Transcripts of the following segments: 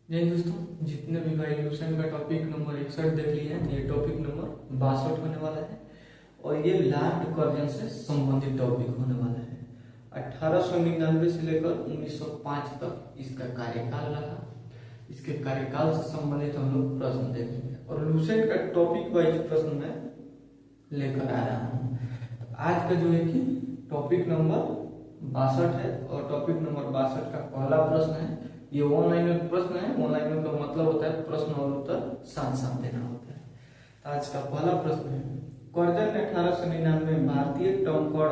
जय दोस्तों, जितने भी भाई इल्यूशन का टॉपिक नंबर 61 देख लिए हैं, ये टॉपिक नंबर 62 होने वाला है और ये लार्ड कर्जन से संबंधित टॉपिक होने वाला है। 1899 से लेकर 1905 तक इसका कार्यकाल रहा। इसके कार्यकाल से संबंधित हम लोग प्रश्न देखेंगे और लूसेंट का टॉपिक वाइज प्रश्न मैं लेकर आ रहा हूँ। आज का जो है कि टॉपिक नंबर 62 है और टॉपिक नंबर 62 का पहला प्रश्न है। ये ऑनलाइन प्रश्न है। ऑनलाइन का मतलब होता है प्रश्न और उत्तर साथ साथ देना होता है। आज का पहला प्रश्न है, कर्जन ने 1899 में भारतीय टंकण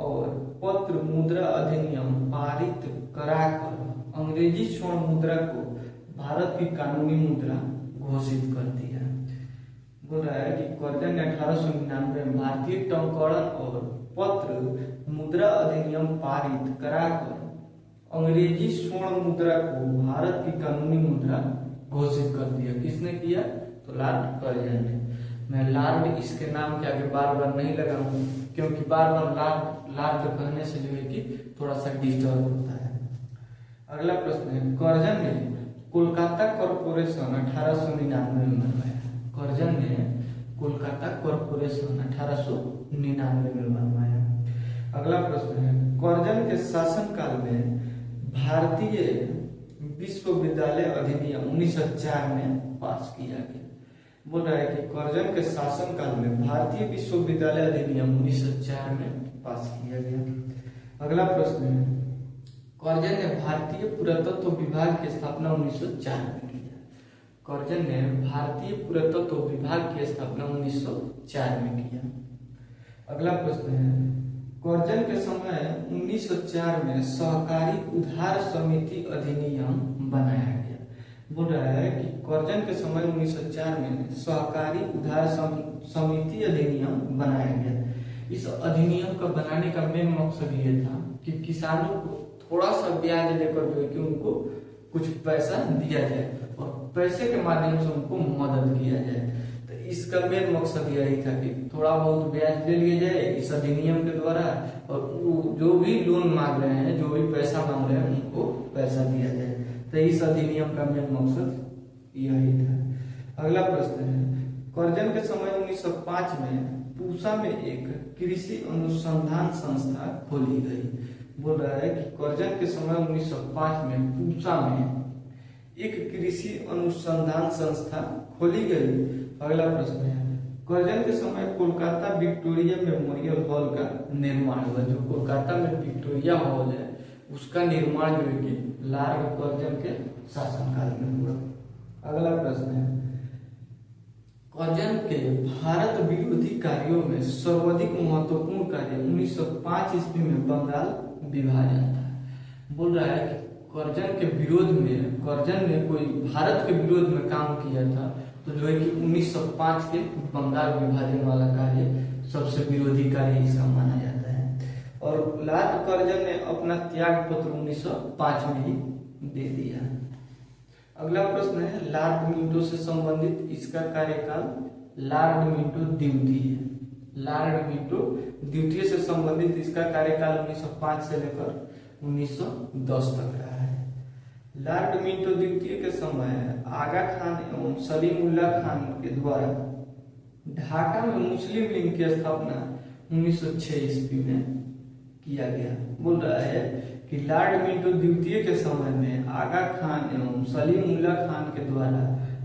और पत्र मुद्रा अधिनियम पारित कराकर अंग्रेजी स्वर्ण मुद्रा को भारत की कानूनी मुद्रा घोषित कर दिया। बोल रहा है कि कर्जन ने 1899 में भारतीय टंकण और पत्र मुद्रा अधिनियम पारित कराकर अंग्रेजी स्वर्ण मुद्रा को भारत की कानूनी मुद्रा घोषित कर दिया। किसने किया? तो लॉर्ड कर्जन ने। मैं लॉर्ड इसके नाम के आगे बार बार नहीं लगाऊंगा क्योंकि बार बार लॉर्ड लॉर्ड कहने से जो है कि थोड़ा सा डिस्टर्ब होता है। अगला प्रश्न है, कर्जन ने कोलकाता कॉरपोरेशन 1899 में बनवाया। कर्जन ने कोलकाता कॉरपोरेशन 1899 में बनवाया। अगला प्रश्न है, कर्जन के शासनकाल में भारतीय विश्वविद्यालय अधिनियम 1904 में पास किया गया। बोल रहा है कि कर्जन के शासनकाल में भारतीय विश्वविद्यालय अधिनियम 1904 में पास किया गया। अगला प्रश्न है, कर्जन ने भारतीय पुरातत्व विभाग की स्थापना 1904 में किया। कर्जन ने भारतीय पुरातत्व विभाग की स्थापना 1904 में किया। अगला प्रश्न है, कर्जन के समय 1904 में सहकारी उधार समिति अधिनियम बनाया गया। बोल रहा है कि कर्जन के समय 1904 में सहकारी उधार समिति अधिनियम बनाया गया। इस अधिनियम का बनाने का मेन मकसद ये था कि किसानों को थोड़ा सा ब्याज लेकर जो है कि उनको कुछ पैसा दिया जाए और पैसे के माध्यम से उनको मदद किया जाए। इसका मेन मकसद यही था कि थोड़ा बहुत ब्याज ले लिया जाए इस अधिनियम के द्वारा और जो भी लोन मांग रहे हैं, जो भी पैसा मांग रहे हैं, उनको पैसा दिया जाए। तो इस अधिनियम का मेन मकसद यही था। अगला प्रश्न है, कर्जन के समय 1905 में पूसा में एक कृषि अनुसंधान संस्था खोली गई। बोल रहा है कि कर्जन के समय 1905 में पूसा में एक कृषि अनुसंधान संस्था खोली गई। अगला प्रश्न है, कर्जन के समय कोलकाता विक्टोरिया मेमोरियल हॉल का निर्माण हुआ। जो कोलकाता में विक्टोरिया हॉल है उसका निर्माण जो है कि लॉर्ड कर्जन के शासनकाल में हुआ। अगला प्रश्न है, कर्जन के भारत विरोधी कार्यों में सर्वाधिक महत्वपूर्ण कार्य 1905 ईस्वी में बंगाल विभाजन था। बोल रहा है कि कर्जन के विरोध में कर्जन ने कोई भारत के विरोध में काम किया था, तो जो है कि 1905 के बंगाल विभाजन वाला कार्य सबसे विरोधी कार्य इसका माना जाता है। और लॉर्ड कर्जन ने अपना त्याग पत्र 1905 में ही दे दिया। अगला प्रश्न है, लॉर्ड मिंटो से संबंधित इसका कार्यकाल लॉर्ड मिंटो द्वितीय। लॉर्ड मिंटो द्वितीय से संबंधित इसका कार्यकाल 1905 से लेकर 1910 तक रहा है। लॉर्ड मिंटो द्वितीय के समय आगा खान एवं सलीमुल्लाह खान के द्वारा ढाका में मुस्लिम लीग की स्थापना 1906 ईस्वी में किया गया। बोल रहा है कि लॉर्ड मिंटो द्वितीय के समय में आगा खान एवं सलीमुल्लाह खान के द्वारा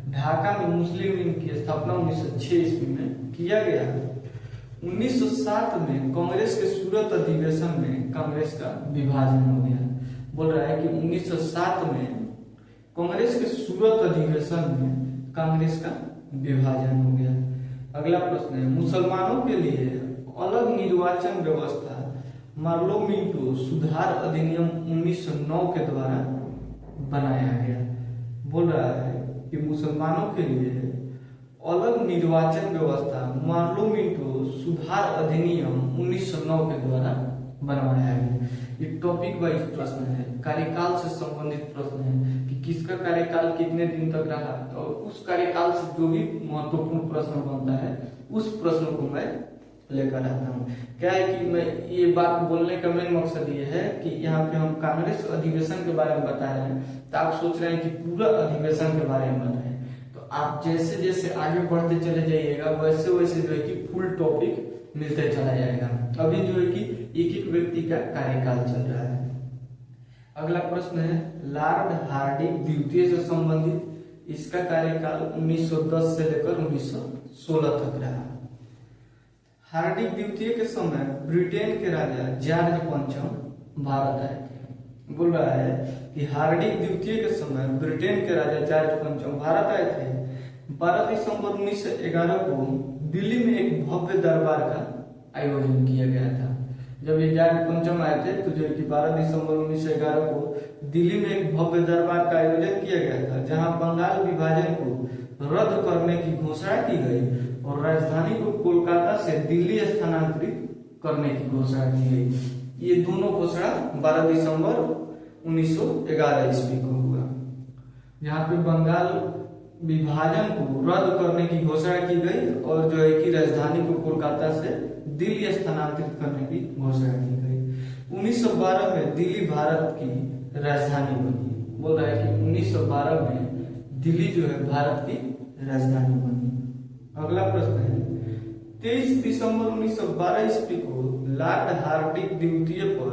ढाका में मुस्लिम लीग की स्थापना 1906 ईस्वी में किया गया। 1907 में कांग्रेस के सूरत अधिवेशन में कांग्रेस का विभाजन हो गया। बोल रहा है कि 1907 में कांग्रेस के सूरत अधिवेशन में कांग्रेस का विभाजन हो गया। अगला प्रश्न है, मुसलमानों के लिए अलग निर्वाचन व्यवस्था मार्लो मिंटो सुधार अधिनियम 1909 के द्वारा बनाया गया। बोल रहा है कि मुसलमानों के लिए अलग निर्वाचन व्यवस्था मार्लो मिंटो सुधार अधिनियम 1909 के द्वारा बनवाया गया। ये टॉपिक वाइज प्रश्न है, कार्यकाल से संबंधित प्रश्न है कि किसका कार्यकाल कितने दिन तक रहा और उस कार्यकाल से जो भी महत्वपूर्ण प्रश्न बनता है उस प्रश्न को मैं लेकर आता हूँ। क्या है कि मैं ये बात बोलने का मेन मकसद ये है कि यहाँ पे हम कांग्रेस अधिवेशन के बारे में बता रहे हैं, तो आप सोच रहे हैं कि पूरा अधिवेशन के बारे में बताएं, तो आप जैसे जैसे आगे बढ़ते चले जाइएगा वैसे वैसे जो है कि फुल टॉपिक मिलते चला जाएगा। अभी जो है कि एक एक व्यक्ति का कार्यकाल चल रहा है। अगला प्रश्न है लॉर्ड हार्डिंग द्वितीय से संबंधित, इसका कार्यकाल 1910 से लेकर 1916 तक रहा। हार्डिंग द्वितीय के समय ब्रिटेन के राजा जॉर्ज पंचम भारत आए थे। बोल रहा है कि हार्डिंग द्वितीय के समय ब्रिटेन के राजा जॉर्ज पंचम भारत आए थे। 12 दिसंबर 1911 को दिल्ली में एक भव्य दरबार का आयोजन किया गया था। जब ये जॉर्ज पंचम आए थे तो जो कि 12 दिसंबर 1911 को दिल्ली में एक भव्य दरबार का आयोजन किया गया था, जहां बंगाल विभाजन को रद्द करने की घोषणा की गई और राजधानी को कोलकाता से दिल्ली स्थानांतरित करने की घोषणा की गई। ये दोनों घोषणा 12 दिसंबर 1911 ईस्वी को हुआ। यहाँ पे बंगाल विभाजन को रद्द करने की घोषणा की गई और जो है कि राजधानी को कोलकाता से दिल्ली स्थानांतरित करने की घोषणा की गई। 1912 में दिल्ली भारत की राजधानी बनी। बोल रहा है कि 1912 में दिल्ली जो है भारत की राजधानी बनी। अगला प्रश्न है 23 दिसंबर 1912 ईस्वी को लॉर्ड हार्डिंग द्वितीय पर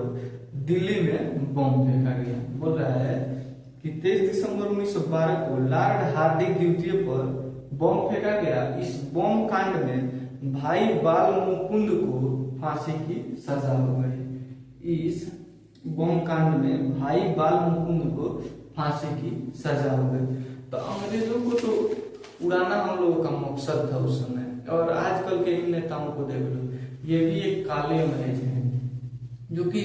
दिल्ली में बम फेंका गया। बोल रहा है कि 23 दिसंबर 1912 को लॉर्ड हार्डिंग द्वितीय पर बम फेंका गया। इस बम कांड में भाई बाल मुकुंद को फांसी की सजा हो गई। इस बम कांड में भाई बाल मुकुंद को फांसी की सजा हो गई। तो अंग्रेजों को तो उड़ाना हम लोगों का मकसद था उस समय। और आजकल के इन नेताओं को देख लो, ये भी एक काले अंग्रेज हैं जो कि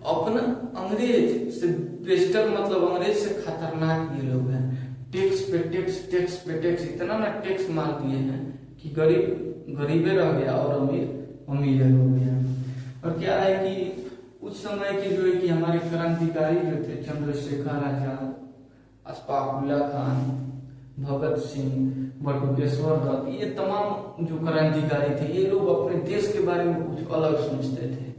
अपना अंग्रेज से बेस्टर मतलब अंग्रेज से खतरनाक ये लोग हैं। टैक्स पे टैक्स, टैक्स पे टैक्स, इतना ना टैक्स मार दिए हैं कि गरीब गरीबे रह गया और अमीर अमीर हो गया। और क्या है कि उस समय के जो है कि हमारे क्रांतिकारी जो थे चंद्रशेखर आजाद, अशफाक उल्लाह खान, भगत सिंह, बटुकेश्वर दत्त, ये तमाम जो क्रांतिकारी थे ये लोग अपने देश के बारे में कुछ अलग सोचते थे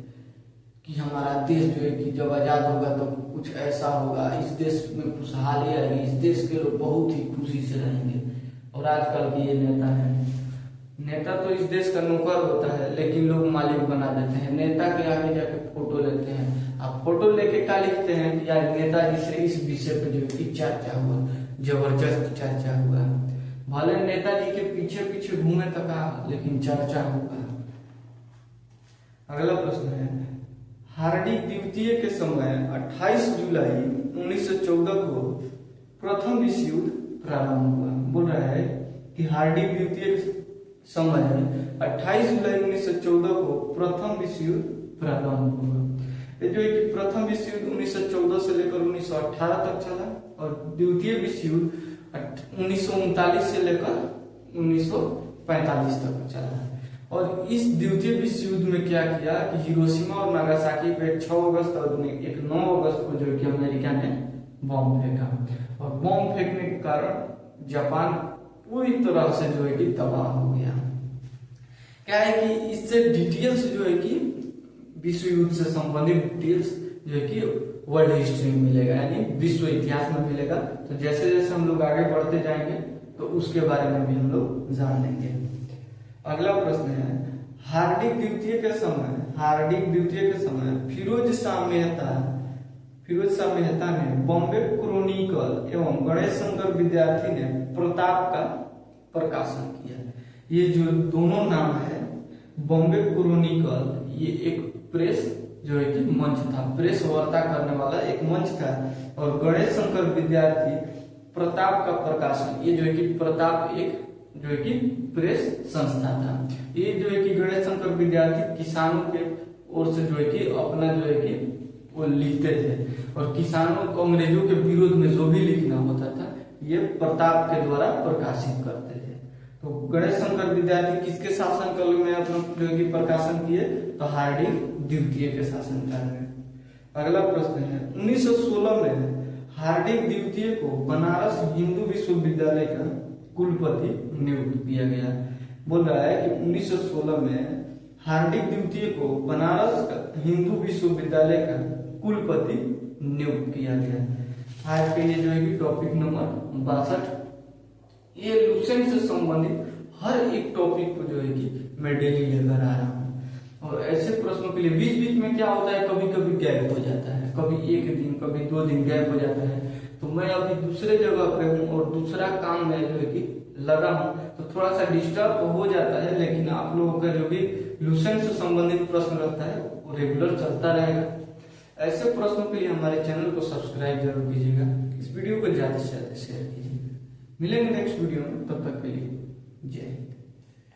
कि हमारा देश जो है कि जब आजाद होगा तो कुछ ऐसा होगा, इस देश में खुशहाली आएगी, इस देश के लोग बहुत ही खुशी से रहेंगे। और आजकल के ये नेता हैं, नेता तो इस देश का नौकर होता है लेकिन लोग मालिक बना देते हैं। नेता के आगे जाके फोटो लेते हैं। आप फोटो लेके क्या लिखते हैं कि यार नेताजी से इस विषय पे जो कि चर्चा हुआ, जबरदस्त चर्चा हुआ। भले नेताजी के पीछे पीछे घूमे तक लेकिन चर्चा हुआ। अगला प्रश्न है हार्डिंग द्वितीय के समय 28 जुलाई 1914 को प्रथम विश्व युद्ध प्रारंभ हुआ। बोल रहा है कि हार्डिंग द्वितीय समय 28 जुलाई 1914 को प्रथम विश्व युद्ध प्रारंभ हुआ। ये जो है कि प्रथम विश्व युद्ध 1914 से लेकर 1918 तक चला और द्वितीय विश्व युद्ध 1939 से लेकर 1945 तक चला। और इस द्वितीय विश्व युद्ध में क्या किया कि हिरोशिमा और नागासाकी पे 6 अगस्त और एक 9 अगस्त को जो कि अमेरिका ने बम फेंका। और बम फेंकने के कारण जापान पूरी तरह से जो है कि तबाह हो गया। क्या है कि इससे डिटेल्स जो है कि विश्व युद्ध से संबंधित डिटेल्स जो है कि वर्ल्ड हिस्ट्री में मिलेगा, यानी विश्व इतिहास में मिलेगा। तो जैसे जैसे हम लोग आगे बढ़ते जाएंगे तो उसके बारे में भी हम लोग जान लेंगे। अगला प्रश्न है हार्डिंग द्वितीय के समय फिरोज शाह मेहता ने बॉम्बे क्रॉनिकल एवं गणेश शंकर विद्यार्थी ने प्रताप का प्रकाशन किया। ये जो दोनों नाम है बॉम्बे क्रॉनिकल, ये एक प्रेस जो है कि मंच था, प्रेस वार्ता करने वाला एक मंच था। और गणेश शंकर विद्यार्थी प्रताप का प्रकाशन, ये जो है कि प्रताप एक जो है कि प्रेस संस्था था। ये जो है कि गणेश शंकर विद्यार्थी किसानों के ओर से जो है कि अपना जो है कि वो लिखते थे और किसानों को अंग्रेजों के विरोध में जो भी लिखना होता था ये प्रताप के द्वारा प्रकाशित करते थे। तो गणेश शंकर विद्यार्थी किसके शासनकाल में अपना जो है कि प्रकाशन किए? तो हार्डिंग द्वितीय के शासनकाल में। अगला प्रश्न है 1916 में हार्डिंग द्वितीय को बनारस हिंदू विश्वविद्यालय का कुलपति नियुक्त किया गया। बोल रहा है कि 1916 में हार्दिक द्वितीय को बनारस हिंदू विश्वविद्यालय का कुलपति नियुक्त किया गया। आज के लिए जो है कि टॉपिक नंबर 62, ये लुसेंट से संबंधित हर एक टॉपिक को जो है कि मैं डेली लेकर आ रहा हूँ। और ऐसे प्रश्नों के लिए बीच बीच में क्या होता है, कभी कभी गैप हो जाता है, कभी एक दिन कभी 2 दिन गैप हो जाता है। तो मैं अभी दूसरे जगह पे हूँ और दूसरा काम में जो है कि लगा हूँ, तो थोड़ा सा डिस्टर्ब तो हो जाता है, लेकिन आप लोगों का जो भी लुसेंट से संबंधित प्रश्न रहता है वो रेगुलर चलता रहेगा। ऐसे प्रश्नों के लिए हमारे चैनल को सब्सक्राइब जरूर कीजिएगा, इस वीडियो को ज्यादा से ज्यादा शेयर कीजिएगा। मिलेंगे नेक्स्ट वीडियो में, तब तक के लिए जय हिंद।